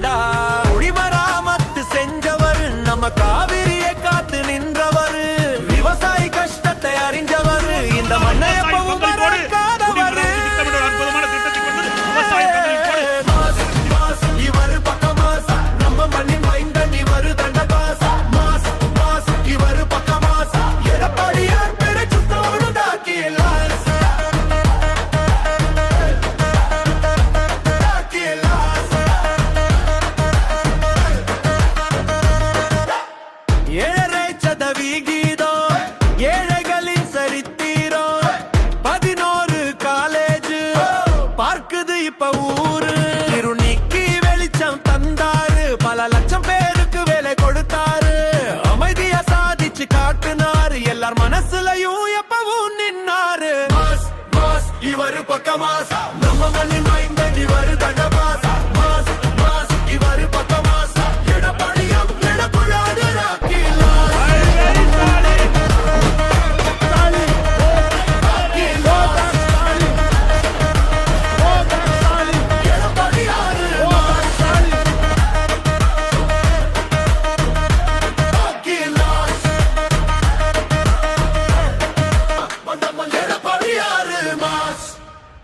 தாண்டா. குடிமராமத்து செஞ்சவர் நம்ம காவிரியை காத்து நின்றவர், விவசாயி கஷ்டத்தை அறிஞ்சவர், இந்த மண்ணை எப்பவும் மறக்காதவர். இவர் பக்க மாஸ், நம்ம மண்ணின் மைந்தன் இவர் தண்ட பாஸ். மாஸ் மாஸ் இவர் பக்க மாஸ், எடப்பாடியார் பேரை சுத்தோடு தாக்கியலாஸ். ஏழரை சதவீகி